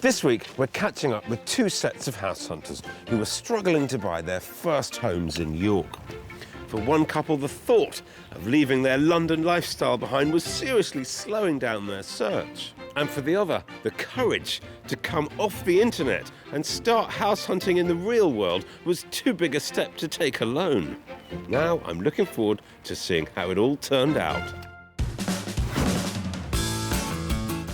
This week, we're catching up with two sets of house hunters who were struggling to buy their first homes in York. For one couple, the thought of leaving their London lifestyle behind was seriously slowing down their search. And for the other, the courage to come off the internet and start house hunting in the real world was too big a step to take alone. Now I'm looking forward to seeing how it all turned out.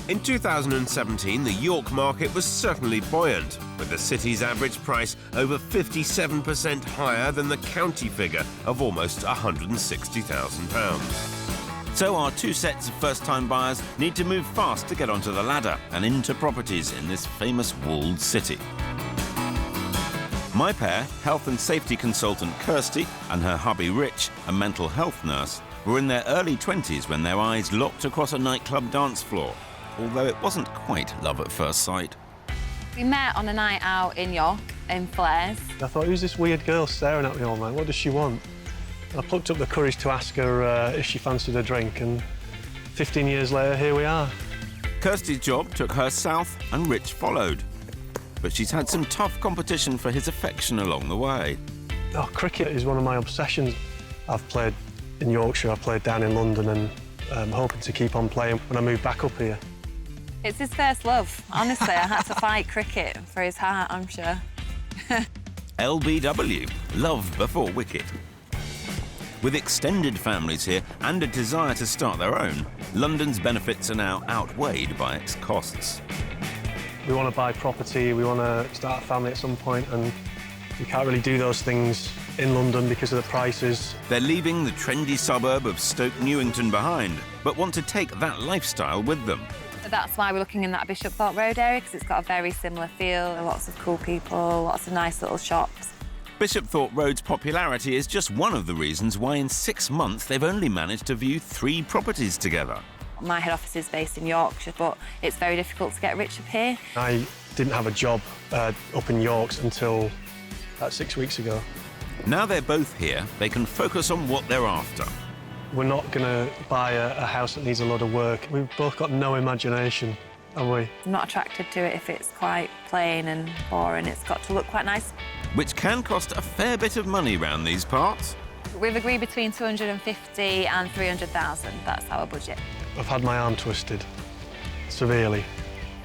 In 2017, the York market was certainly buoyant, with the city's average price over 57% higher than the county figure of almost £160,000. So our two sets of first-time buyers need to move fast to get onto the ladder and into properties in this famous walled city. My pair, health and safety consultant Kirsty and her hubby Rich, a mental health nurse, were in their early 20s when their eyes locked across a nightclub dance floor. Although it wasn't quite love at first sight. We met on a night out in York, in Flares. I thought, who's this weird girl staring at me all night? What does she want? And I plucked up the courage to ask her if she fancied a drink, and 15 years later, here we are. Kirsty's job took her south, and Rich followed. But she's had some tough competition for his affection along the way. Oh, cricket is one of my obsessions. I've played in Yorkshire, I've played down in London, and I'm hoping to keep on playing when I move back up here. It's his first love. Honestly, I had to fight cricket for his heart, I'm sure. LBW, love before wicket. With extended families here and a desire to start their own, London's benefits are now outweighed by its costs. We want to buy property, we want to start a family at some point, and we can't really do those things in London because of the prices. They're leaving the trendy suburb of Stoke Newington behind, but want to take that lifestyle with them. That's why we're looking in that Bishopthorpe Road area, because it's got a very similar feel, lots of cool people, lots of nice little shops. Bishopthorpe Road's popularity is just one of the reasons why in 6 months they've only managed to view 3 properties together. My head office is based in Yorkshire, but it's very difficult to get rich up here. I didn't have a job up in York until about 6 weeks ago. Now they're both here, they can focus on what they're after. We're not going to buy a house that needs a lot of work. We've both got no imagination, have we? I'm not attracted to it if it's quite plain and boring. It's got to look quite nice. Which can cost a fair bit of money round these parts. We've agreed between 250 and 300,000. That's our budget. I've had my arm twisted, severely.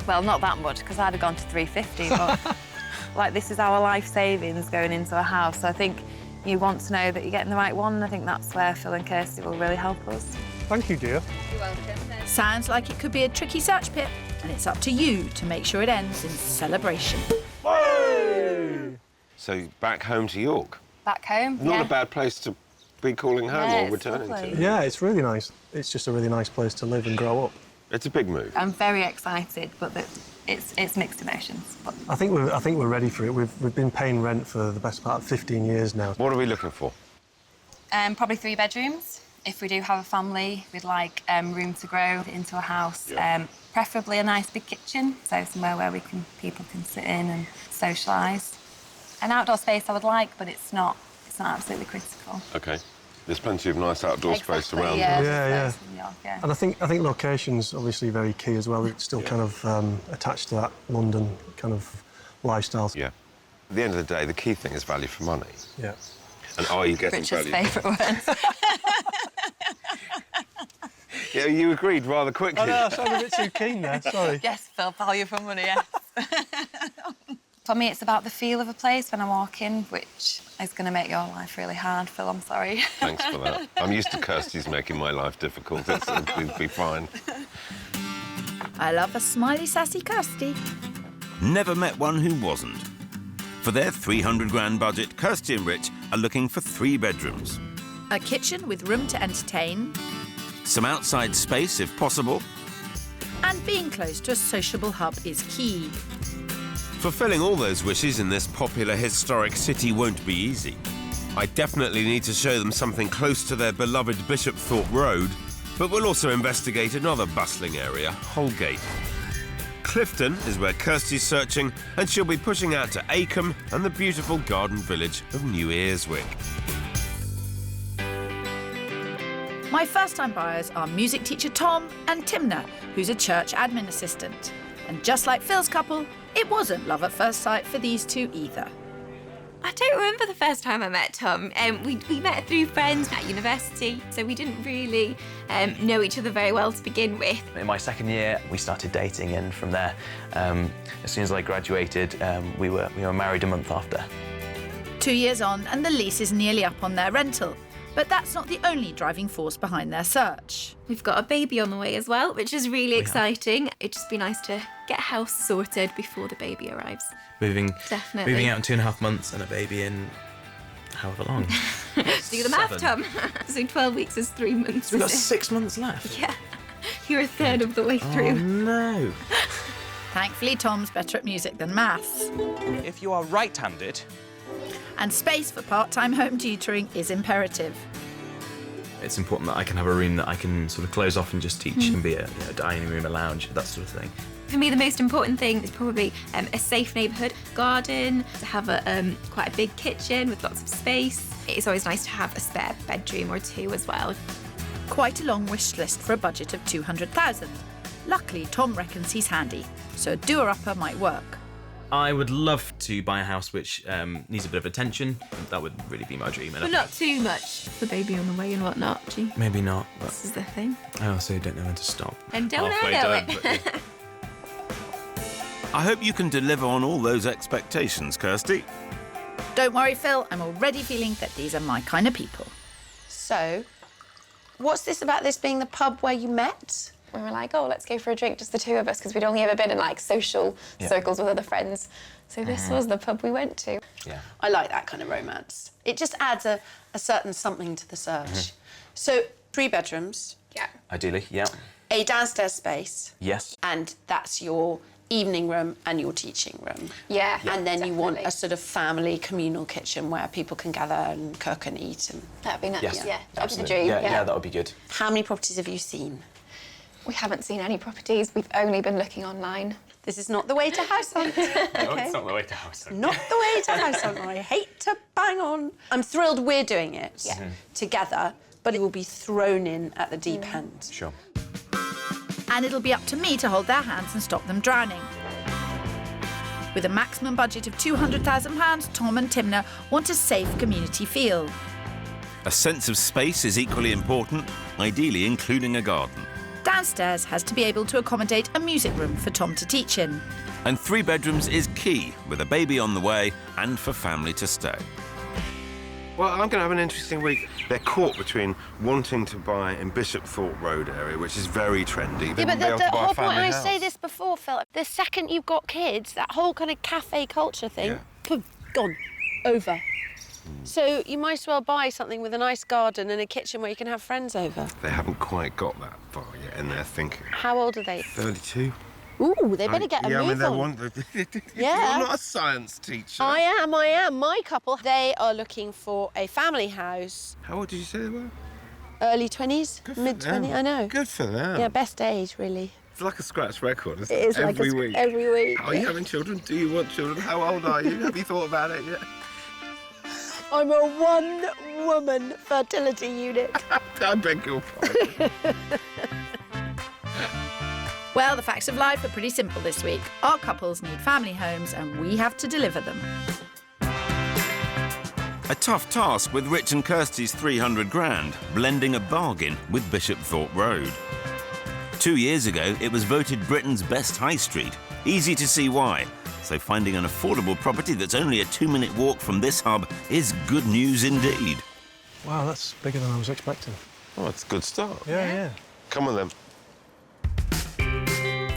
Well, not that much, because I'd have gone to 350, but like, this is our life savings going into a house. So I think you want to know that you're getting the right one, and I think that's where Phil and Kirsty will really help us. Thank you, dear. You're welcome. Sounds like it could be a tricky search, Pip, and it's up to you to make sure it ends in celebration. Hey! So back home to York? Back home, Not a bad place to be calling home or returning to. Yeah, it's really nice. It's just a really nice place to live and grow up. It's a big move. I'm very excited, but it's mixed emotions. But I think we're ready for it. We've been paying rent for the best part of 15 years now. What are we looking for? Probably 3 bedrooms. If we do have a family, we'd like room to grow into a house. Yeah. Preferably a nice big kitchen, so somewhere where people can sit in and socialise. An outdoor space I would like, but it's not absolutely critical. OK. There's plenty of nice outdoor space around. Yeah. And I think location's obviously very key as well. It's still kind of attached to that London kind of lifestyle. Yeah. At the end of the day, the key thing is value for money. Yeah. And are you getting Richard's value? favourite words. Yeah, you agreed rather quickly. Oh, no, I sounded a bit too keen there, sorry. Yes, Phil, value for money, yes. For me, it's about the feel of a place when I walk in, which is going to make your life really hard, Phil, I'm sorry. Thanks for that. I'm used to Kirsty's making my life difficult. It'll be fine. I love a smiley, sassy Kirsty. Never met one who wasn't. For their 300 grand budget, Kirsty and Rich are looking for 3 bedrooms. A kitchen with room to entertain. Some outside space, if possible. And being close to a sociable hub is key. Fulfilling all those wishes in this popular historic city won't be easy. I definitely need to show them something close to their beloved Bishopthorpe Road, but we'll also investigate another bustling area, Holgate. Clifton is where Kirsty's searching, and she'll be pushing out to Acomb and the beautiful garden village of New Earswick. My first-time buyers are music teacher Tom and Timna, who's a church admin assistant. And just like Phil's couple, it wasn't love at first sight for these two either. I don't remember the first time I met Tom. We met through friends at university, so we didn't really know each other very well to begin with. In my second year, we started dating, and from there, as soon as I graduated, we were married a month after. 2 years on, and the lease is nearly up on their rental. But that's not the only driving force behind their search. We've got a baby on the way as well, which is really exciting. It'd just be nice to get a house sorted before the baby arrives. Moving Definitely. out in 2.5 months and a baby in however long. Do the math, Tom. So 12 weeks is 3 months. We've got is it? 6 months left. Yeah. You're a third of the way Oh through. no. Thankfully, Tom's better at music than maths. If you are right-handed, And space for part-time home tutoring is imperative. It's important that I can have a room that I can sort of close off and just teach and be a dining room, a lounge, that sort of thing. For me, the most important thing is probably a safe neighbourhood, garden, to have a quite a big kitchen with lots of space. It's always nice to have a spare bedroom or two as well. Quite a long wish list for a budget of 200,000. Luckily, Tom reckons he's handy, so a doer-upper might work. I would love to buy a house which needs a bit of attention. That would really be my dream. But not too much. The baby on the way and whatnot, gee. Maybe not, but This is the thing. I also don't know when to stop. And don't Halfway I know done, it? but, yeah. I hope you can deliver on all those expectations, Kirsty. Don't worry, Phil, I'm already feeling that these are my kind of people. So, what's this about this being the pub where you met? We were like, oh, let's go for a drink, just the two of us, because we'd only ever been in, like, social circles with other friends. So this was the pub we went to. Yeah. I like that kind of romance. It just adds a certain something to the search. So, 3 bedrooms, Yeah. Ideally, yeah. a downstairs space, Yes. and that's your evening room and your teaching room. Yeah, And then you want definitely. a sort of family communal kitchen where people can gather and cook and eat. And That'd be nice. Yes. Yeah, that'd be the Absolutely. dream. Yeah, that would be good. how many properties have you seen? We haven't seen any properties. We've only been looking online. This is not the way to house hunt. Okay. not the way to house. Not the way to house hunt. I hate to bang on. I'm thrilled we're doing it together, but it will be thrown in at the deep end. Sure. And it'll be up to me to hold their hands and stop them drowning. With a maximum budget of £200,000, Tom and Timna want a safe community feel. A sense of space is equally important, ideally including a garden. Downstairs has to be able to accommodate a music room for Tom to teach in. And 3 bedrooms is key, with a baby on the way and for family to stay. Well, I'm going to have an interesting week. They're caught between wanting to buy in Bishopthorpe Road area, which is very trendy. They wouldn't be able to buy a family house. this before, Phil. The second you've got kids, that whole kind of cafe culture thing, gone, over. So you might as well buy something with a nice garden and a kitchen where you can have friends over. They haven't quite got that far yet in their thinking. How old are they? 32. Ooh, they better get a yeah, move I on. mean, Yeah. You're not a science teacher. I am. My couple, they are looking for a family house. How old did you say they were? Early 20s, Good for mid-20s, them. I know. Good for them. Yeah, best age, really. It's like a scratch record, isn't It it? is like Every week. every week. Are you having children? Do you want children? How old are you? Have you thought about it yet? I'm a one-woman fertility unit. I beg your pardon. Well, the facts of life are pretty simple this week. Our couples need family homes and we have to deliver them. A tough task with Rich and Kirsty's 300 grand, blending a bargain with Bishopthorpe Road. 2 years ago, it was voted Britain's best high street. Easy to see why. So finding an affordable property that's only a 2-minute walk from this hub is good news indeed. Wow, that's bigger than I was expecting. Oh, it's a good start. Yeah. Come on then.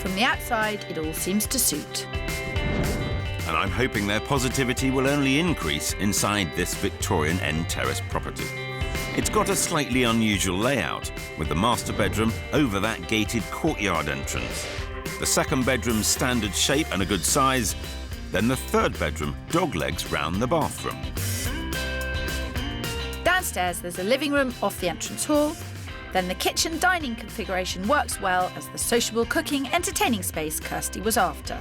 From the outside, it all seems to suit. And I'm hoping their positivity will only increase inside this Victorian end terrace property. It's got a slightly unusual layout, with the master bedroom over that gated courtyard entrance. The second bedroom's standard shape and a good size, then the third bedroom doglegs round the bathroom. Downstairs, there's a living room off the entrance hall. Then the kitchen dining configuration works well as the sociable cooking entertaining space Kirsty was after.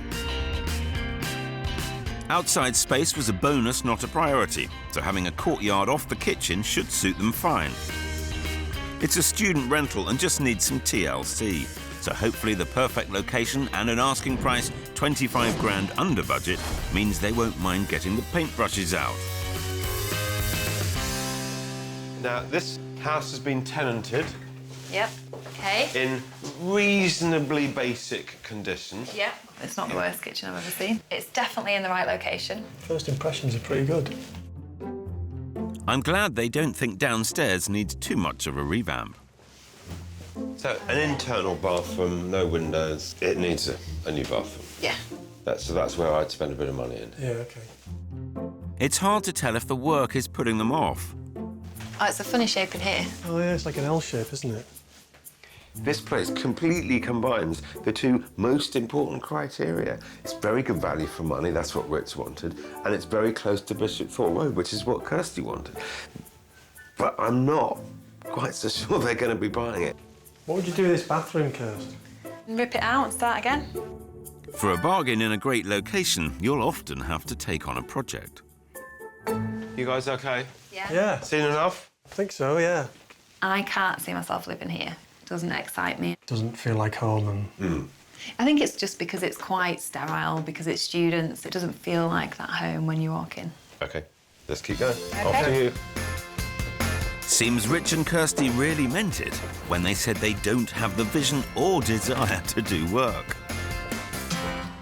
Outside space was a bonus, not a priority, so having a courtyard off the kitchen should suit them fine. It's a student rental and just needs some TLC. so hopefully the perfect location and an asking price 25 grand under budget means they won't mind getting the paintbrushes out. Now, this house has been tenanted. Yep. Okay. In reasonably basic condition. Yep. It's not the worst kitchen I've ever seen. It's definitely in the right location. First impressions are pretty good. I'm glad they don't think downstairs needs too much of a revamp. So, an internal bathroom, no windows. It needs a new bathroom. Yeah. That's where I'd spend a bit of money in. Yeah, OK. It's hard to tell if the work is putting them off. Oh, it's a funny shape in here. Oh, yeah, it's like an L shape, isn't it? This place completely combines the two most important criteria. It's very good value for money, that's what Rich wanted, and it's very close to Bishop Thorpe Road, which is what Kirsty wanted. But I'm not quite so sure they're going to be buying it. What would you do with this bathroom, Kirsty? Rip it out and start again. For a bargain in a great location, you'll often have to take on a project. You guys OK? Yeah. Seen enough? I think so, yeah. I can't see myself living here. It doesn't excite me. Doesn't feel like home and... I think it's just because it's quite sterile, because it's students. It doesn't feel like that home when you walk in. OK, let's keep going. Okay. Off to you. Seems Rich and Kirsty really meant it when they said they don't have the vision or desire to do work.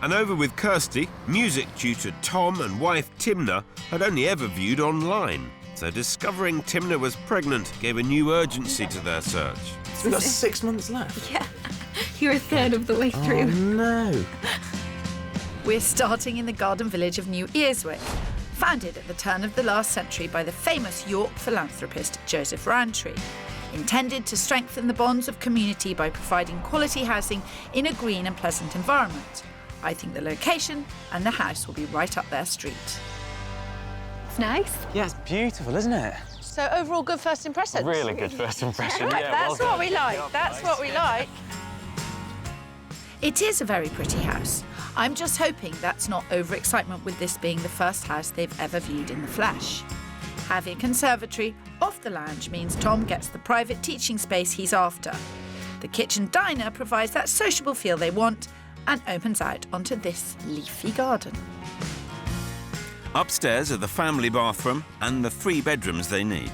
And over with Kirsty, music tutor Tom and wife Timna had only ever viewed online. So discovering Timna was pregnant gave a new urgency to their search. So we've got 6 months left. Yeah. You're a third of the way through. Oh, no. We're starting in the garden village of New Earswick, founded at the turn of the last century by the famous York philanthropist Joseph Rowntree, intended to strengthen the bonds of community by providing quality housing in a green and pleasant environment. I think the location and the house will be right up their street. It's nice. Yeah, it's beautiful, isn't it? So overall, good first impressions. Really good first impression. Yeah, That's well what we like. That's what we like. It is a very pretty house. I'm just hoping that's not overexcitement with this being the first house they've ever viewed in the flesh. Having a conservatory off the lounge means Tom gets the private teaching space he's after. The kitchen diner provides that sociable feel they want and opens out onto this leafy garden. Upstairs are the family bathroom and the 3 bedrooms they need.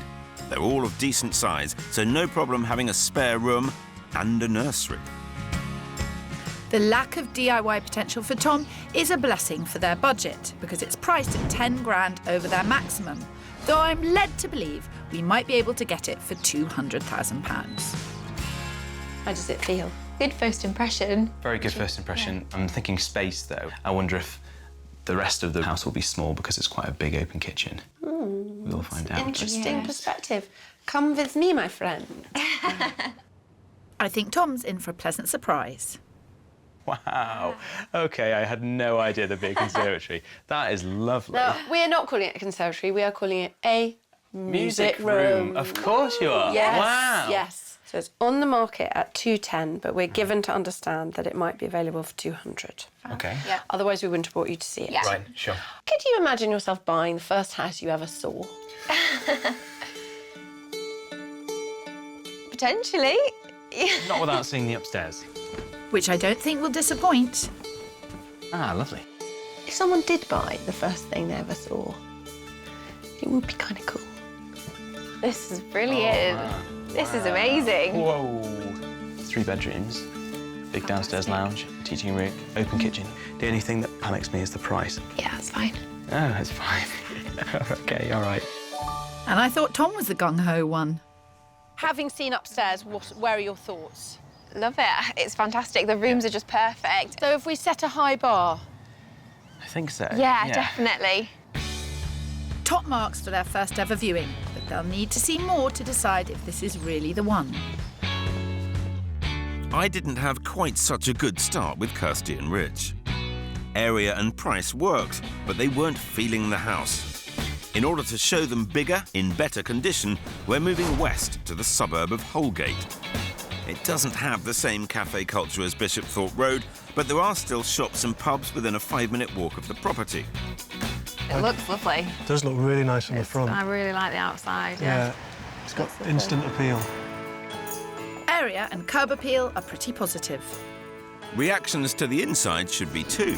They're all of decent size, so no problem having a spare room and a nursery. The lack of DIY potential for Tom is a blessing for their budget because it's priced at 10 grand over their maximum, though I'm led to believe we might be able to get it for £200,000. How does it feel? Good first impression. Very good first impression. I'm thinking space, though. I wonder if the rest of the house will be small because it's quite a big open kitchen. We'll find out. Interesting perspective. Come with me, my friend. I think Tom's in for a pleasant surprise. Wow. OK, I had no idea there'd be a conservatory. That is lovely. No, we're not calling it a conservatory. We are calling it a music room. Of course you are. Yes. Wow. Yes. So it's on the market at 210, but we're given to understand that it might be available for 200. OK. Yeah. Otherwise, we wouldn't have brought you to see it. Yeah. Right, sure. Could you imagine yourself buying the first house you ever saw? Potentially. Not without seeing the upstairs. Which I don't think will disappoint. Ah, lovely. If someone did buy the first thing they ever saw, it would be kind of cool. This is brilliant. This is amazing. Whoa. 3 bedrooms, big downstairs lounge, teaching room, open kitchen. The only thing that panics me is the price. Yeah, that's fine. Oh, it's fine. OK, all right. And I thought Tom was the gung-ho one. Having seen upstairs, where are your thoughts? Love it. It's fantastic. The rooms are just perfect. So if we set a high bar? I think so. Yeah, definitely. Top marks for their first ever viewing, but they'll need to see more to decide if this is really the one. I didn't have quite such a good start with Kirsty and Rich. Area and price worked, but they weren't feeling the house. In order to show them bigger, in better condition, we're moving west to the suburb of Holgate. It doesn't have the same cafe culture as Bishop Thorpe Road, but there are still shops and pubs within a 5-minute walk of the property. It looks lovely. It does look really nice on the front. I really like the outside, Yeah, it's got instant appeal. Interior and curb appeal are pretty positive. Reactions to the inside should be too.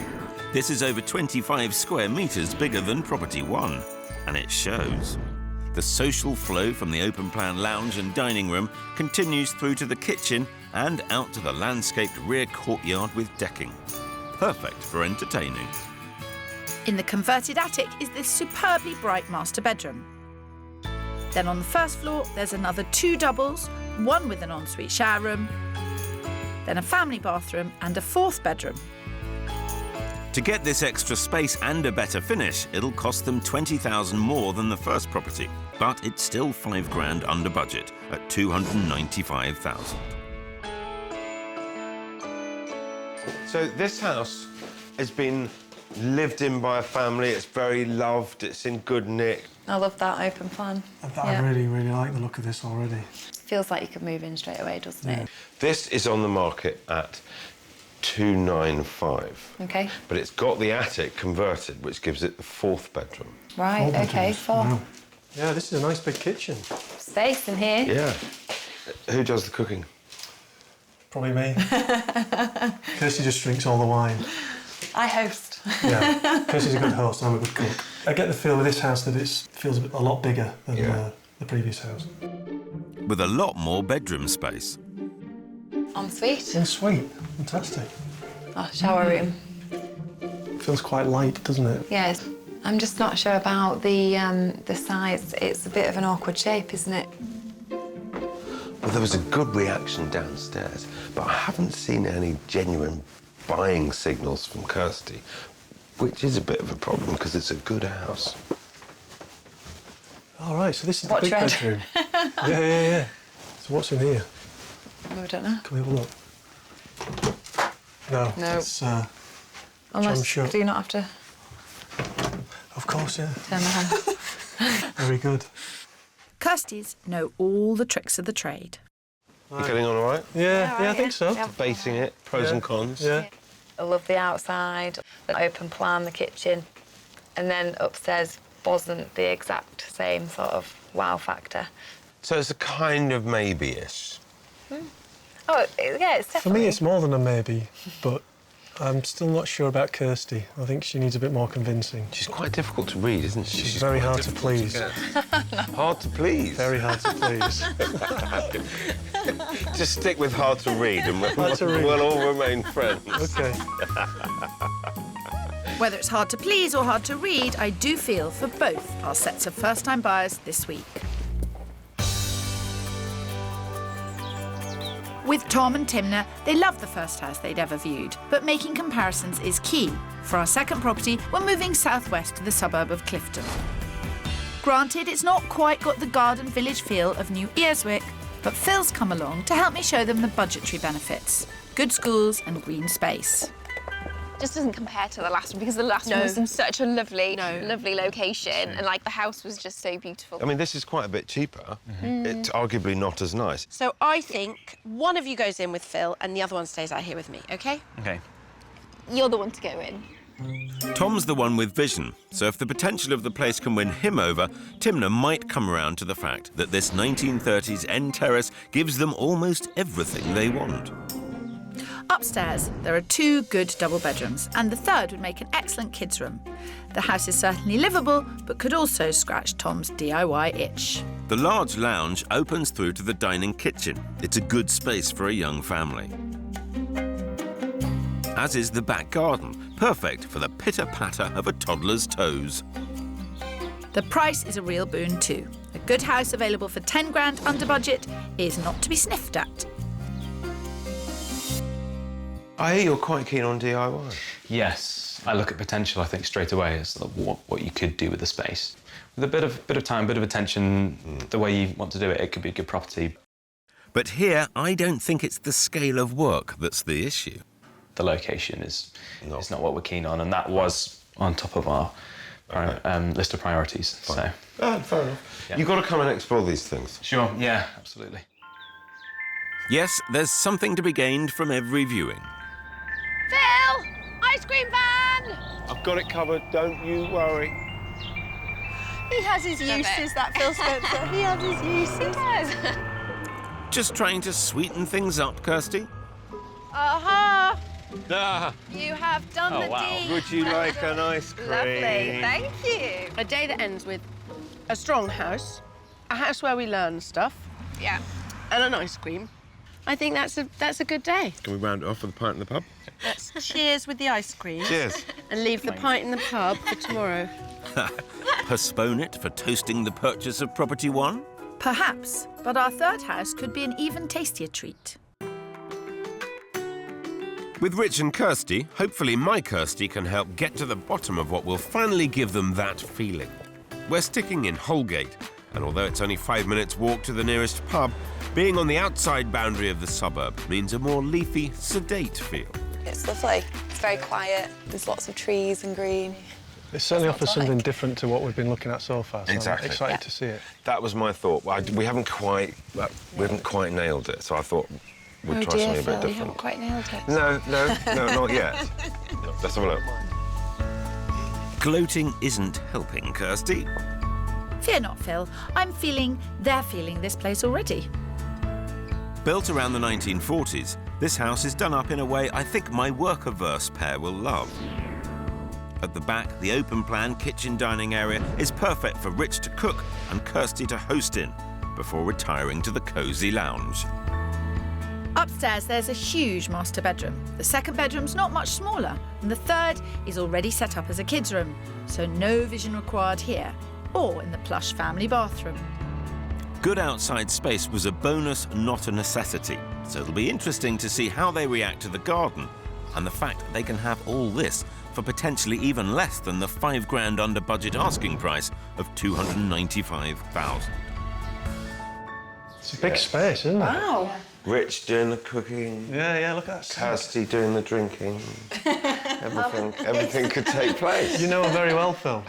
This is over 25 square metres bigger than Property 1, and it shows. The social flow from the open-plan lounge and dining room continues through to the kitchen and out to the landscaped rear courtyard with decking. Perfect for entertaining. In the converted attic is this superbly bright master bedroom. Then on the first floor, there's another 2 doubles, one with an ensuite shower room, then a family bathroom and a 4th bedroom. To get this extra space and a better finish, it'll cost them $20,000 more than the first property, but it's still $5,000 under budget at $295,000. So this house has been lived in by a family. It's very loved. It's in good nick. I love that open plan. I really, really like the look of this already. Feels like you could move in straight away, doesn't it? This is on the market at $295. Okay. But it's got the attic converted, which gives it the 4th bedroom. Right, okay, 4. Wow. Yeah, this is a nice big kitchen. Space in here. Yeah. Who does the cooking? Probably me. Kirsty just drinks all the wine. I host. Yeah, Kirsty's a good host, I'm a good cook. I get the feel with this house that it feels a lot bigger than the previous house. With a lot more bedroom space. Ensuite. Ensuite, fantastic. Oh, shower room. Feels quite light, doesn't it? Yes. I'm just not sure about the size. It's a bit of an awkward shape, isn't it? Well, there was a good reaction downstairs, but I haven't seen any genuine buying signals from Kirsty, which is a bit of a problem because it's a good house. All right, so this is Watch the big bedroom. Yeah. So what's in here? Oh, I don't know. Can we have a look? No. No. It's Unless, shut. do you not have to Of course, yeah. turn the hand? Very good. Kirsty's know all the tricks of the trade. You getting on all right? Yeah, I think so. Debating it, pros and cons. Yeah. I love the outside, the open plan, the kitchen, and then upstairs wasn't the exact same sort of wow factor. So it's a kind of maybe-ish. Oh, yeah, it's definitely... For me, it's more than a maybe, but I'm still not sure about Kirsty. I think she needs a bit more convincing. She's quite difficult to read, isn't she? She's very hard to please. Hard to please? Very hard to please. Just stick with hard to read and Hard to read. we'll all remain friends. OK. Whether it's hard to please or hard to read, I do feel for both our sets of first-time buyers this week. With Tom and Timna, they love the first house they'd ever viewed, but making comparisons is key. For our second property, we're moving southwest to the suburb of Clifton. Granted, it's not quite got the garden village feel of New Earswick, but Phil's come along to help me show them the budgetary benefits. Good schools and green space. Just doesn't compare to the last one because the last one was in such a lovely location and like the house was just so beautiful. I mean, this is quite a bit cheaper. It's arguably not as nice. So I think one of you goes in with Phil and the other one stays out here with me, OK? OK. You're the one to go in. Tom's the one with vision, so if the potential of the place can win him over, Timna might come around to the fact that this 1930s end terrace gives them almost everything they want. Upstairs, there are 2 good double bedrooms, and the third would make an excellent kids' room. The house is certainly livable, but could also scratch Tom's DIY itch. The large lounge opens through to the dining kitchen. It's a good space for a young family. As is the back garden, perfect for the pitter-patter of a toddler's toes. The price is a real boon too. A good house available for 10 grand under budget is not to be sniffed at. I hear you're quite keen on DIY. Yes, I look at potential, I think, straight away as what you could do with the space. With a bit of time, bit of attention, the way you want to do it, it could be a good property. But here, I don't think it's the scale of work that's the issue. The location is not what we're keen on, and that was on top of our list of priorities. So. Fair enough. Yeah. You've got to come and explore these things. Sure, yeah, absolutely. Yes, there's something to be gained from every viewing. Phil! Ice cream van! I've got it covered, don't you worry. He has his uses, that Phil Spencer. He has his uses. He does. Just trying to sweeten things up, Kirsty? Aha! Ah, You have done the deed. would you like an ice cream? Lovely, thank you. A day that ends with a strong house, a house where we learn stuff, Yeah. and an ice cream. I think that's a good day. Can we round it off with a pint in the pub? Let's cheers with the ice cream. Cheers. And leave the pint in the pub for tomorrow. Postpone it for toasting the purchase of property 1? Perhaps, but our third house could be an even tastier treat. With Rich and Kirsty, hopefully my Kirsty can help get to the bottom of what will finally give them that feeling. We're sticking in Holgate, and although it's only 5 minutes walk to the nearest pub, being on the outside boundary of the suburb means a more leafy, sedate feel. It's lovely. It's very quiet. There's lots of trees and green. It certainly offers something different to what we've been looking at so far, so Exactly. I'm excited to see it. That was my thought. We haven't quite nailed it, so I thought we'd try something a bit Phil, you different. haven't quite nailed it. No, not yet. Let's have a look. Gloating isn't helping, Kirsty. Fear not, Phil. They're feeling this place already. Built around the 1940s, this house is done up in a way I think my work-averse pair will love. At the back, the open-plan kitchen dining area is perfect for Rich to cook and Kirsty to host in, before retiring to the cosy lounge. Upstairs, there's a huge master bedroom. The second bedroom's not much smaller, and the third is already set up as a kids' room, so no vision required here, or in the plush family bathroom. Good outside space was a bonus, not a necessity, so it'll be interesting to see how they react to the garden, and the fact that they can have all this for potentially even less than the £5,000 under budget asking price of $295,000. It's a big space, isn't it? Wow. Rich doing the cooking. Yeah, look at that. Kirsty doing the drinking. Everything could take place. You know her very well, Phil.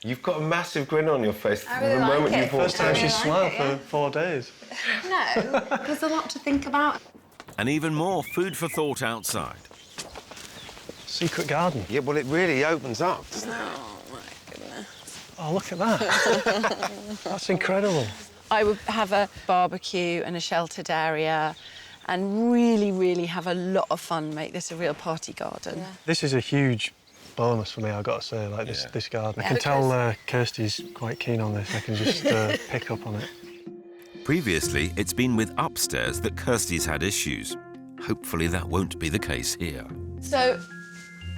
You've got a massive grin on your face I really the like moment it. you've walked First time in. she smiled for 4 days. No, there's a lot to think about. And even more food for thought outside. Secret garden. Yeah, well, it really opens up, doesn't it? Oh, my goodness. Oh, look at that. That's incredible. I would have a barbecue and a sheltered area and really, really have a lot of fun, make this a real party garden. Yeah. This is a huge bonus for me, I've got to say, like this garden. I can tell Kirsty's quite keen on this. I can just pick up on it. Previously, it's been with upstairs that Kirsty's had issues. Hopefully that won't be the case here. So,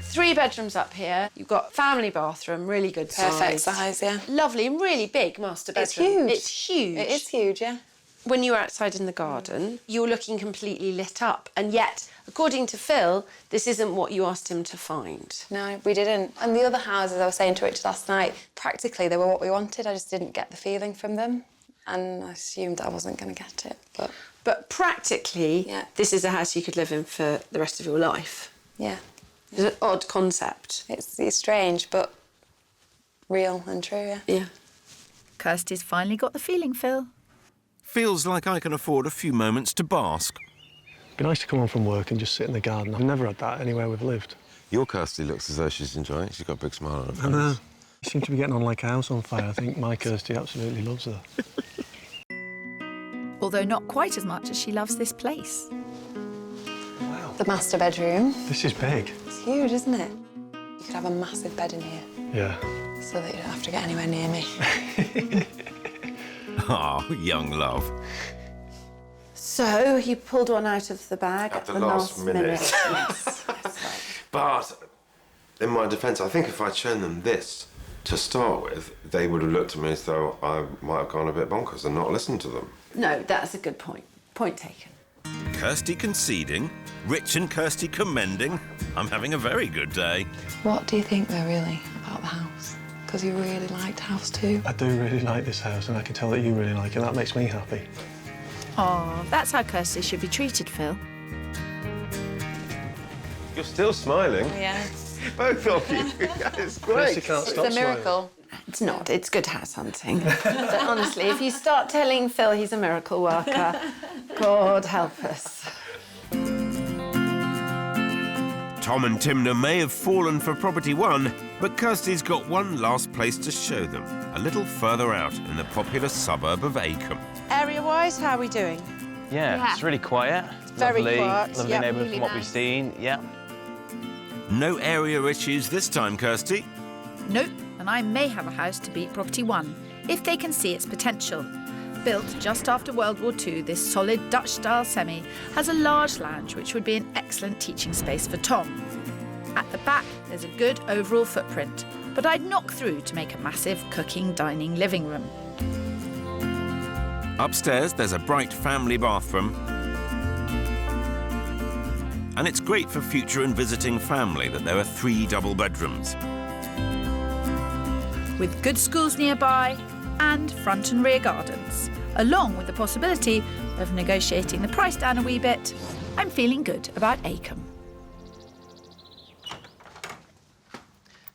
3 bedrooms up here. You've got family bathroom, really good size. Perfect size, yeah. Lovely and really big master bedroom. It's huge. It's huge. It is huge, yeah. When you were outside in the garden, you're looking completely lit up. And yet, according to Phil, this isn't what you asked him to find. No, we didn't. And the other houses, I was saying to Rich last night, practically they were what we wanted. I just didn't get the feeling from them. And I assumed I wasn't going to get it, But practically, Yeah. this is a house you could live in for the rest of your life. yeah. It's an odd concept. It's strange, but real and true, yeah. Yeah. Kirsty's finally got the feeling, Phil. Feels like I can afford a few moments to bask. It'd be nice to come home from work and just sit in the garden. I've never had that anywhere we've lived. Your Kirsty looks as though she's enjoying it. She's got a big smile on her face. I know. You seem to be getting on like a house on fire. I think my Kirsty absolutely loves her. Although not quite as much as she loves this place. Wow. The master bedroom. This is big. It's huge, isn't it? You could have a massive bed in here Yeah. so that you don't have to get anywhere near me. Ah, young love. So, you pulled one out of the bag At the last minute. Yes. But, in my defence, I think if I'd shown them this to start with, they would have looked at me as though I might have gone a bit bonkers and not listened to them. No, that's a good point. Point taken. Kirsty conceding, Rich and Kirsty commending. I'm having a very good day. What do you think, though, really, about the house? Because you really liked house too. I do really like this house, and I can tell that you really like it. That makes me happy. Oh, that's how Kirsty should be treated, Phil. You're still smiling. Yeah. Both of you. It's great. Kirsty can't It's stop a miracle. It's not. It's good house hunting. But honestly, if you start telling Phil he's a miracle worker, God help us. Tom and Timna may have fallen for property 1, but Kirsty's got one last place to show them, a little further out in the popular suburb of Acombe. Area-wise, how are we doing? Yeah, it's really quiet. Very lovely, quiet, lovely yeah. neighbourhood Really from what we've nice. seen. Yeah. No area issues this time, Kirsty. Nope, and I may have a house to beat Property 1 if they can see its potential. Built just after World War II, this solid Dutch-style semi has a large lounge which would be an excellent teaching space for Tom. At the back, there's a good overall footprint, but I'd knock through to make a massive cooking, dining, living room. Upstairs, there's a bright family bathroom. And it's great for future and visiting family that there are 3 double bedrooms. With good schools nearby and front and rear gardens, along with the possibility of negotiating the price down a wee bit, I'm feeling good about Acomb.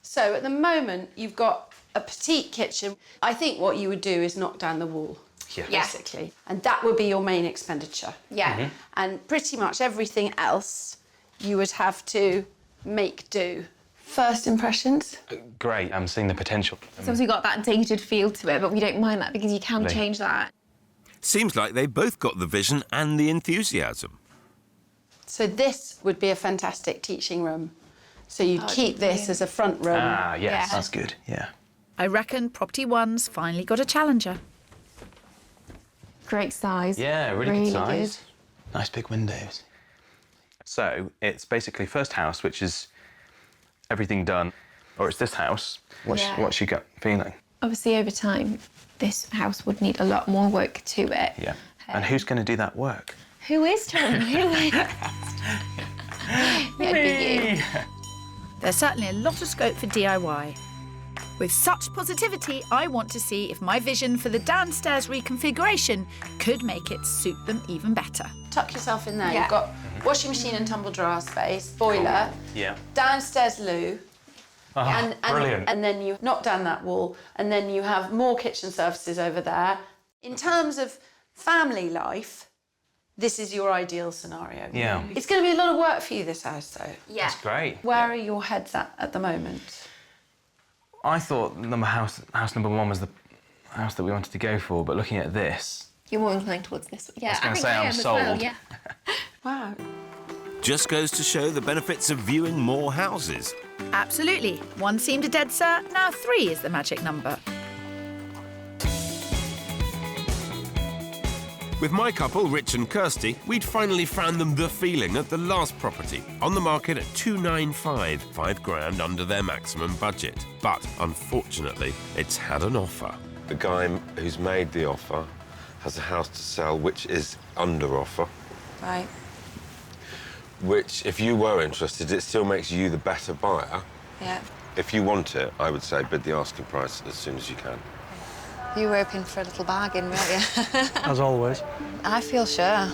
So at the moment, you've got a petite kitchen. I think what you would do is knock down the wall, basically. And that would be your main expenditure. Yeah. And pretty much everything else you would have to make do. First impressions? Great. I'm seeing the potential. So obviously got that dated feel to it, but we don't mind that because you can Lovely. change that. Seems like they both got the vision and the enthusiasm. So this would be a fantastic teaching room. So you'd keep this as a front room. Ah, yes, Yeah. that's good. Yeah. I reckon Property 1's finally got a challenger. Great size. Yeah, really, Really good size. Nice big windows. So it's basically first house, which is everything done, or it's this house. What's your gut feeling? Obviously, over time, this house would need a lot more work to it. Yeah. And who's going to do that work? Who is Tom? Who is? It'd be you. There's certainly a lot of scope for DIY. With such positivity, I want to see if my vision for the downstairs reconfiguration could make it suit them even better. Tuck yourself in there. Yeah. You've got washing machine and tumble dryer space, boiler, Yeah. downstairs loo, Brilliant. and then you knock down that wall, and then you have more kitchen services over there. In terms of family life, this is your ideal scenario. Yeah. It's going to be a lot of work for you, this house, though. Yeah. That's great. Where are your heads at the moment? I thought house number 1 was the house that we wanted to go for, but looking at this, You're more inclined towards this one. Yeah, I was gonna think say I I'm am as well, sold. yeah. Wow. Just goes to show the benefits of viewing more houses. Absolutely. 1 seemed a dead cert, now 3 is the magic number. With my couple, Rich and Kirsty, we'd finally found them the feeling at the last property, on the market at $295, $5,000 under their maximum budget. But unfortunately, it's had an offer. The guy who's made the offer has a house to sell which is under offer. Right. Which, if you were interested, it still makes you the better buyer. Yeah. If you want it, I would say bid the asking price as soon as you can. You were hoping for a little bargain, weren't you? As always. I feel sure.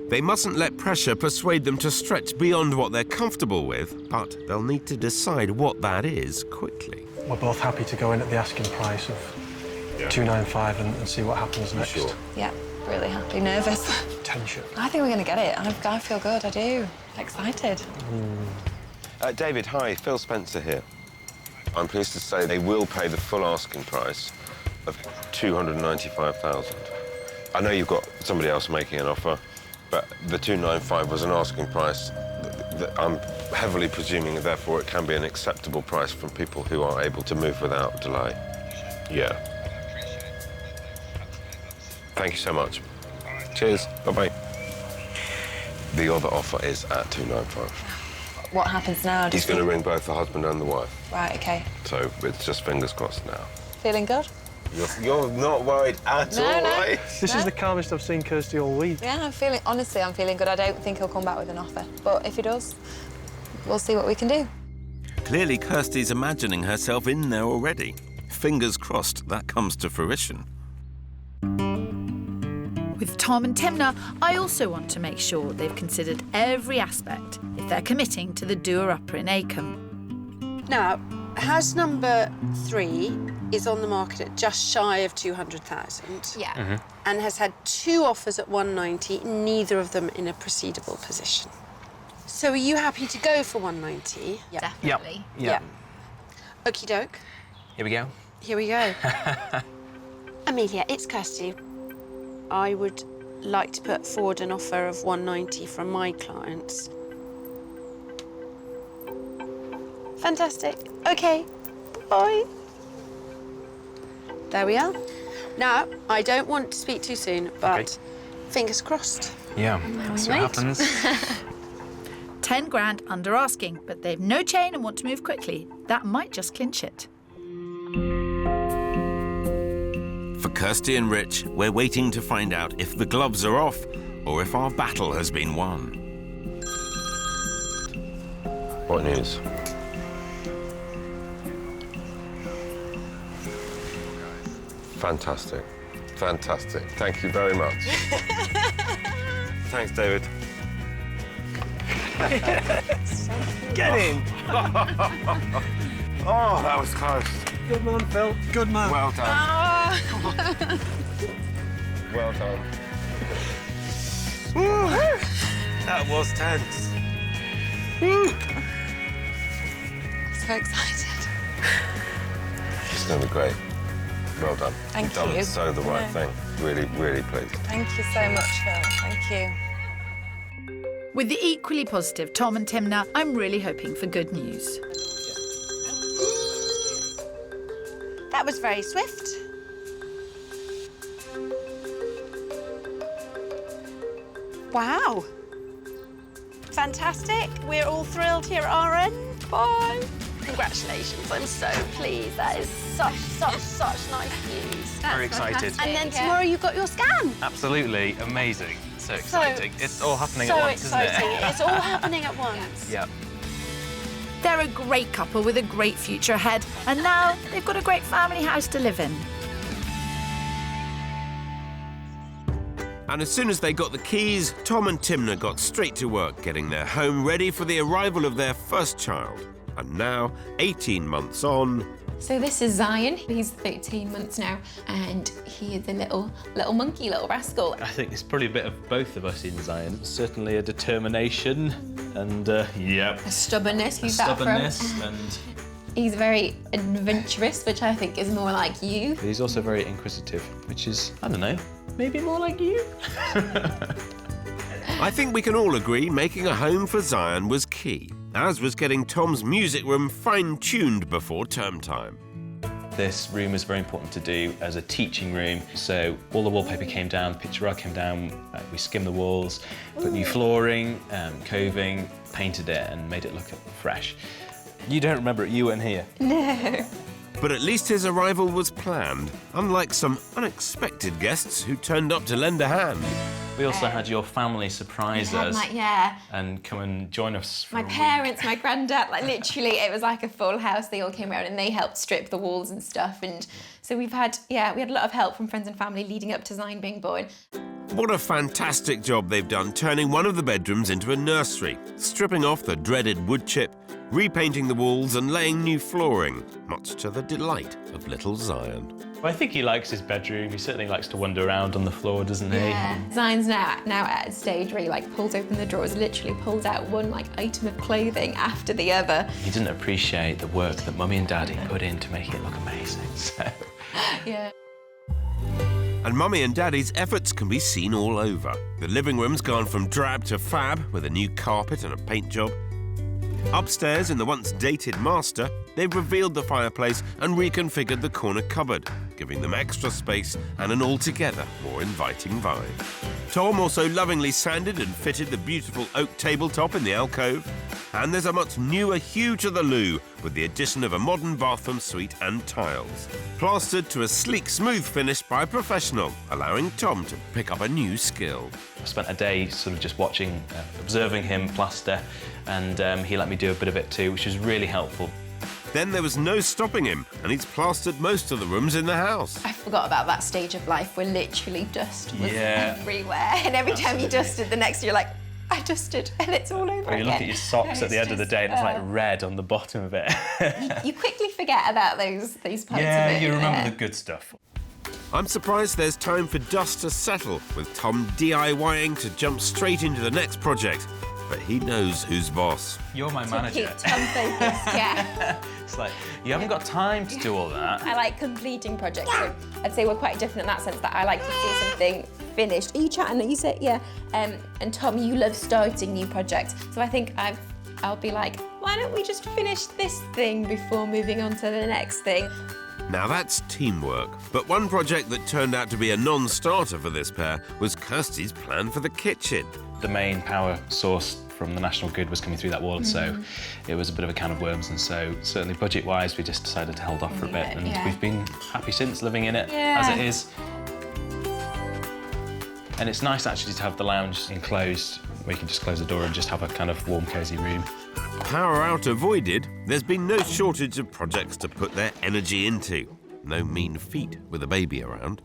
They mustn't let pressure persuade them to stretch beyond what they're comfortable with, but they'll need to decide what that is quickly. We're both happy to go in at the asking price of $295 and see what happens next. Sure. Yeah, really happy, nervous. Tension. I think we're going to get it. I feel good, I do. Excited. David, hi, Phil Spencer here. I'm pleased to say they will pay the full asking price of $295,000. I know you've got somebody else making an offer, but the $295 was an asking price that I'm heavily presuming, therefore it can be an acceptable price from people who are able to move without delay. Yeah. Thank you so much. Cheers. Bye-bye. The other offer is at $295. What happens now? He's going to ring both the husband and the wife. Right, OK. So it's just fingers crossed now. Feeling good? You're not worried at all, right? This is the calmest I've seen Kirsty all week. Yeah, honestly, I'm feeling good. I don't think he'll come back with an offer. But if he does, we'll see what we can do. Clearly, Kirsty's imagining herself in there already. Fingers crossed that comes to fruition. With Tom and Timna, I also want to make sure they've considered every aspect if they're committing to the doer-upper in Acomb. Now, house number 3 is on the market at just shy of 200,000. Yeah. And has had 2 offers at 190, neither of them in a proceedable position. So are you happy to go for 190? Yeah. Definitely. Yeah. Okie doke. Here we go. Here we go. Amelia, it's Kirsty. I would like to put forward an offer of 190 from my clients. Fantastic. Okay, bye. There we are. Now, I don't want to speak too soon, but fingers crossed. Yeah, that's what happens. 10 grand under asking, but they've no chain and want to move quickly. That might just clinch it. For Kirsty and Rich, we're waiting to find out if the gloves are off or if our battle has been won. What news? Fantastic. Fantastic. Thank you very much. Thanks, David. Get in! Oh, that was close. Good man, Phil. Good man. Well done. Well done. Woo. That was tense. Woo. So excited. It's going to be great. Well done. Thank You've done you. so the right thing. Really, really pleased. Thank you so much, Phil. Thank you. With the equally positive Tom and Timna, I'm really hoping for good news. That was very swift. Wow. Fantastic. We're all thrilled here at our end. Bye. Congratulations. I'm so pleased. That is such nice news. Very excited. And then tomorrow you've got your scan. Absolutely amazing. So exciting. It's all happening at once, so exciting. isn't it? It's all happening at once. Yep. They're a great couple with a great future ahead, and now they've got a great family house to live in. And as soon as they got the keys, Tom and Timna got straight to work getting their home ready for the arrival of their first child. And now, 18 months on... So this is Zion. He's 13 months now, and he is a little monkey, little rascal. I think it's probably a bit of both of us in Zion. Certainly a determination and, A stubbornness. Who's that from? and... He's very adventurous, which I think is more like you. But he's also very inquisitive, which is, I don't know, maybe more like you. I think we can all agree making a home for Zion was key, as was getting Tom's music room fine-tuned before term time. This room was very important to do as a teaching room. So all the wallpaper came down, the picture rug came down, we skimmed the walls, put new flooring, coving, painted it and made it look fresh. You don't remember it, you weren't here. No. But at least his arrival was planned, unlike some unexpected guests who turned up to lend a hand. We also had your family surprise us and come and join us. My parents, my granddad, like literally it was like a full house. They all came around and they helped strip the walls and stuff. And so we had a lot of help from friends and family leading up to Zion being born. What a fantastic job they've done turning one of the bedrooms into a nursery, stripping off the dreaded wood chip, repainting the walls and laying new flooring, much to the delight of little Zion. I think he likes his bedroom. He certainly likes to wander around on the floor, doesn't he? Yeah. Zion's now at a stage where he like pulls open the drawers, literally pulls out one like item of clothing after the other. He didn't appreciate the work that Mummy and Daddy put in to make it look amazing. So. Yeah. And Mummy and Daddy's efforts can be seen all over. The living room's gone from drab to fab with a new carpet and a paint job. Upstairs in the once dated master, they've revealed the fireplace and reconfigured the corner cupboard, giving them extra space and an altogether more inviting vibe. Tom also lovingly sanded and fitted the beautiful oak tabletop in the alcove, and there's a much newer hue to the loo with the addition of a modern bathroom suite and tiles, plastered to a sleek, smooth finish by a professional, allowing Tom to pick up a new skill. I spent a day sort of just watching, observing him plaster, and he let me do a bit of it too, which was really helpful. Then there was no stopping him, and he's plastered most of the rooms in the house. I forgot about that stage of life where literally dust was Yeah. everywhere, and every time you dusted, the next you're like, I dusted, and it's all over Or you again. look at your socks at the end of the day and it's like red on the bottom of it. You quickly forget about those parts of it. Yeah, you remember the good stuff. I'm surprised there's time for dust to settle, with Tom DIYing to jump straight into the next project. but he knows who's boss. You're my manager. Keep Tom focused, yeah. It's like, you haven't got time to do all that. I like completing projects, so I'd say we're quite different in that sense, that I like to see something finished. Are you chatting? You say, yeah. And Tom, you love starting new projects. So I think I'll be like, why don't we just finish this thing before moving on to the next thing? Now that's teamwork. But one project that turned out to be a non-starter for this pair was Kirsty's plan for the kitchen. The main power source from the National Grid was coming through that wall, so it was a bit of a can of worms, and so certainly budget-wise we just decided to hold off for a bit, and we've been happy since living in it as it is. And it's nice actually to have the lounge enclosed, where you can just close the door and just have a kind of warm, cosy room. Power out avoided, there's been no shortage of projects to put their energy into. No mean feat with a baby around.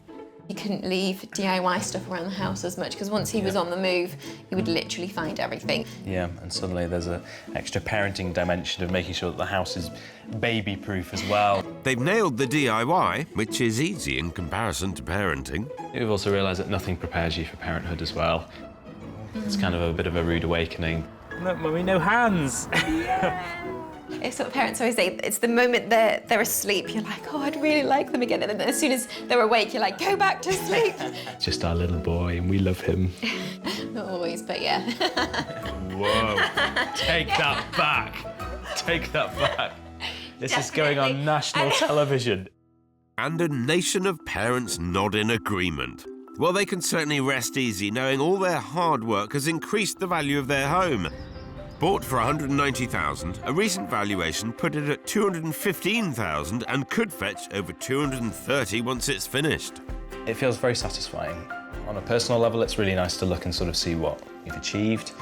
You couldn't leave DIY stuff around the house as much, because once he was on the move, he would literally find everything. Yeah, and suddenly there's an extra parenting dimension of making sure that the house is baby-proof as well. They've nailed the DIY, which is easy in comparison to parenting. We've also realised that nothing prepares you for parenthood as well. It's kind of a bit of a rude awakening. Look, Mummy, no hands. It's what parents always say, it's the moment they're asleep, you're like, oh, I'd really like them again. And then as soon as they're awake, you're like, go back to sleep. Just our little boy, and we love him. Not always, but yeah. Whoa, take that back. Take that back. This is going on national television. And a nation of parents nod in agreement. Well, they can certainly rest easy knowing all their hard work has increased the value of their home. Bought for $190,000, a recent valuation put it at $215,000 and could fetch over $230,000 once it's finished. It feels very satisfying. On a personal level, it's really nice to look and sort of see what we've achieved.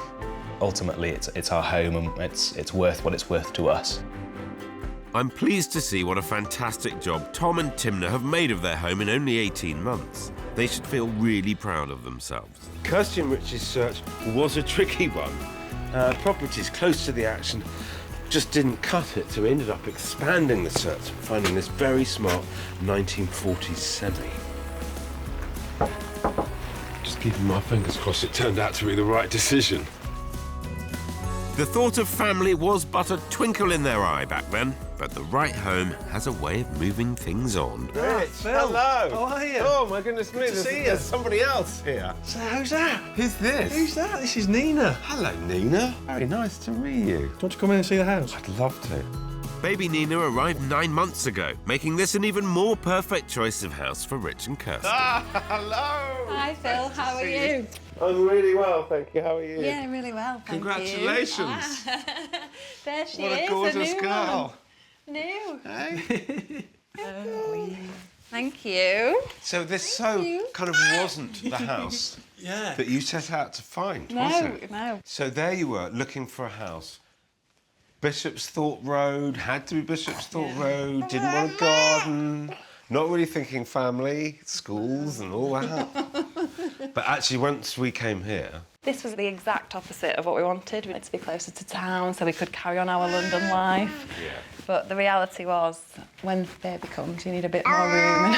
Ultimately, it's our home, and it's worth what it's worth to us. I'm pleased to see what a fantastic job Tom and Timna have made of their home in only 18 months. They should feel really proud of themselves. Kirsty and Rich's search was a tricky one. Properties close to the action just didn't cut it, so we ended up expanding the search and finding this very smart 1940s semi. Just keeping my fingers crossed it turned out to be the right decision. The thought of family was but a twinkle in their eye back then, but the right home has a way of moving things on. Rich, Hello. How are you? Oh, my goodness me, there's somebody else here. So who's that? Who's this? Who's that? This is Nina. Hello, Nina. Very nice to meet you. Do you want to come in and see the house? I'd love to. Baby Nina arrived 9 months ago, making this an even more perfect choice of house for Rich and Kirsty. Hello. Hi, Phil. How are you? I'm really well, thank you. How are you? Yeah, really well, thank Congratulations. you. There she is. What a gorgeous girl. New. Hey. Thank you. So this kind of wasn't the house that you set out to find, was it? No. So there you were, looking for a house. Bishop's Thorpe Road, had to be Bishop's Thorpe Road, didn't want a garden, not really thinking family, schools and all that. But actually, once we came here... This was the exact opposite of what we wanted. We wanted to be closer to town so we could carry on our London life. Yeah. But the reality was, when baby comes, you need a bit more room.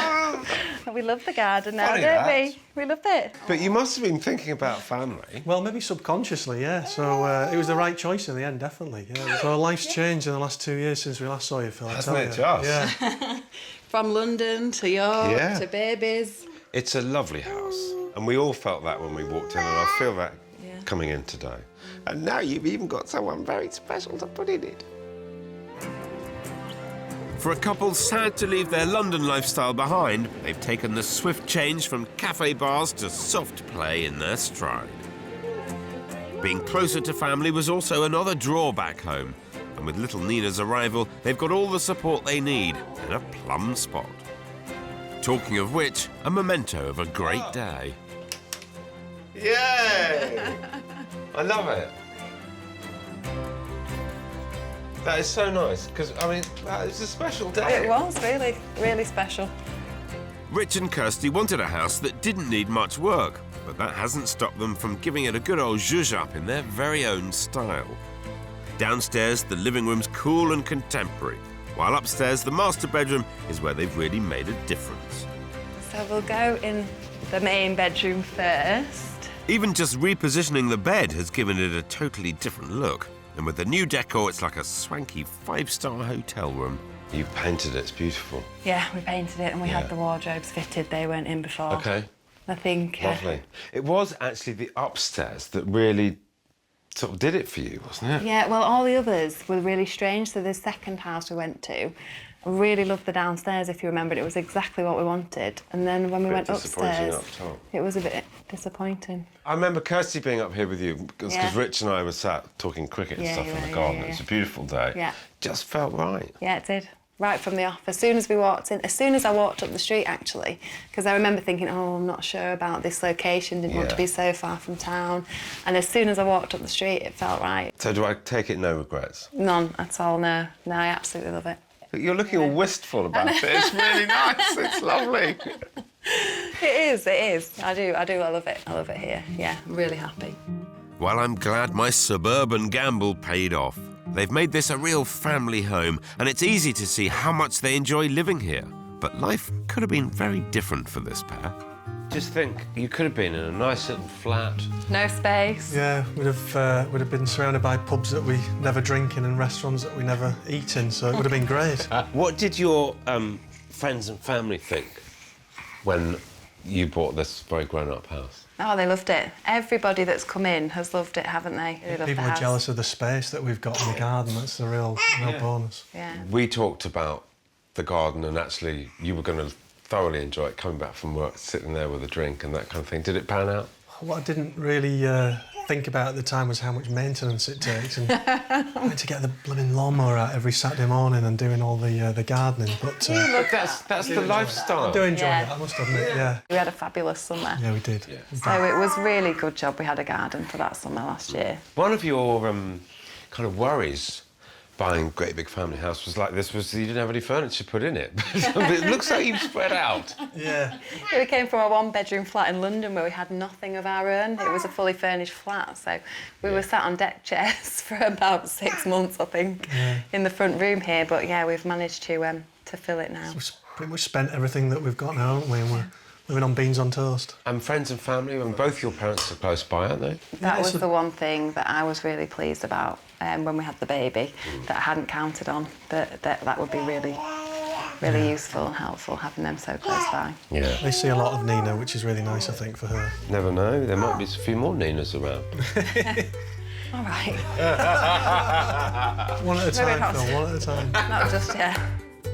But we love the garden now, don't we? We loved it. But you must have been thinking about family. Well, maybe subconsciously, yeah. So it was the right choice in the end, definitely. Yeah. So life's changed in the last 2 years since we last saw you, Phil. Hasn't it just? Yeah. From London to York to babies. It's a lovely house, and we all felt that when we walked in, and I feel that coming in today. And now you've even got someone very special to put in it. For a couple sad to leave their London lifestyle behind, they've taken the swift change from cafe bars to soft play in their stride. Being closer to family was also another drawback home, and with little Nina's arrival, they've got all the support they need in a plum spot. Talking of which, a memento of a great day. Yay! I love it. That is so nice, because, I mean, that is a special day. It was really, really special. Rich and Kirsty wanted a house that didn't need much work, but that hasn't stopped them from giving it a good old zhuzh up in their very own style. Downstairs, the living room's cool and contemporary, while upstairs, the master bedroom is where they've really made a difference. So we'll go in the main bedroom first. Even just repositioning the bed has given it a totally different look. And with the new decor, it's like a swanky 5-star hotel room. You've painted it, it's beautiful. Yeah, we painted it and we had the wardrobes fitted. They weren't in before. OK. I think... Lovely. It was actually the upstairs that really sort of did it for you, wasn't it? Yeah, well, all the others were really strange. So the second house we went to, I really loved the downstairs, if you remember. It was exactly what we wanted. And then when we went upstairs, it was a bit disappointing. I remember Kirsty being up here with you, because Rich and I were sat talking cricket and stuff in the garden. It was a beautiful day. Yeah. Just felt right. Yeah, it did. Right from the off, as soon as we walked in, as soon as I walked up the street, actually, because I remember thinking, oh, I'm not sure about this location, didn't want to be so far from town. And as soon as I walked up the street, it felt right. So do I take it no regrets? None at all, no. No, I absolutely love it. You're looking all wistful about it. It's really nice. It's lovely. It is. I do. I love it. I love it here. Yeah, I'm really happy. Well, I'm glad my suburban gamble paid off. They've made this a real family home, and it's easy to see how much they enjoy living here. But life could have been very different for this pair. Just think, you could have been in a nice little flat. No space. Yeah, we'd have been surrounded by pubs that we never drink in and restaurants that we never eat in, so it would have been great. What did your friends and family think when you bought this very grown-up house? Oh, they loved it. Everybody that's come in has loved it, haven't they? They love People the are house. jealous of the space that we've got in the garden. That's the real bonus. Yeah. We talked about the garden, and actually you were going to thoroughly enjoy it, coming back from work, sitting there with a drink and that kind of thing. Did it pan out? What I didn't really think about at the time was how much maintenance it takes, and having to get the blooming lawnmower out every Saturday morning and doing all the gardening. But that's the lifestyle. I do enjoy it, I must admit. Yeah. We had a fabulous summer. Yeah, we did. So it was really good job we had a garden for that summer last year. One of your kind of worries buying a great big family house was like this, was you didn't have any furniture put in it. It looks like you've spread out. Yeah. We came from a one-bedroom flat in London where we had nothing of our own. It was a fully furnished flat, so we were sat on deck chairs for about 6 months, I think, in the front room here. But yeah, we've managed to fill it now. We've pretty much spent everything that we've got now, haven't we? And we're living on beans on toast. And friends and family, and both your parents are close by, aren't they? That was the one thing that I was really pleased about when we had the baby, that I hadn't counted on, that would be really useful and helpful, having them so close by. Yeah. They see a lot of Nina, which is really nice, I think, for her. Never know, there might be a few more Ninas around. All right. One at a time, Phil, one at a time. Not just yet.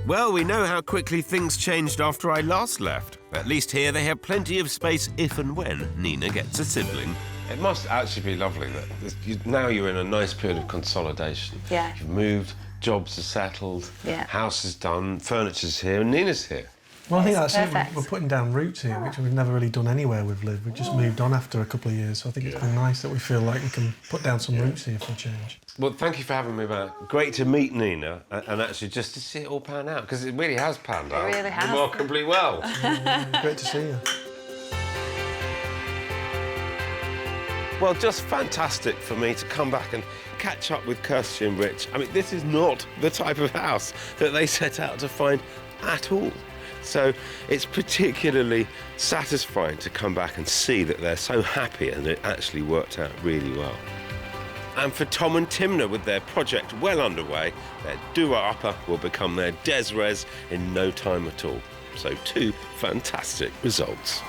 Well, we know how quickly things changed after I last left. At least here they have plenty of space if and when Nina gets a sibling. It must actually be lovely that now you're in a nice period of consolidation. Yeah. You've moved, jobs are settled, yeah. House is done, furniture's here, and Nina's here. Well, I think that's it. We're putting down roots here, which we've never really done anywhere we've lived. We've just moved on after a couple of years, so I think it's been nice that we feel like we can put down some roots here for a change. Well, thank you for having me back. Great to meet Nina, and actually just to see it all pan out, because it really has panned out. It really has. Remarkably well. Great to see you. Well, just fantastic for me to come back and catch up with Kirsty and Rich. I mean, this is not the type of house that they set out to find at all. So it's particularly satisfying to come back and see that they're so happy and it actually worked out really well. And for Tom and Timna, with their project well underway, their doer-upper will become their Des-Res in no time at all. So 2 fantastic results.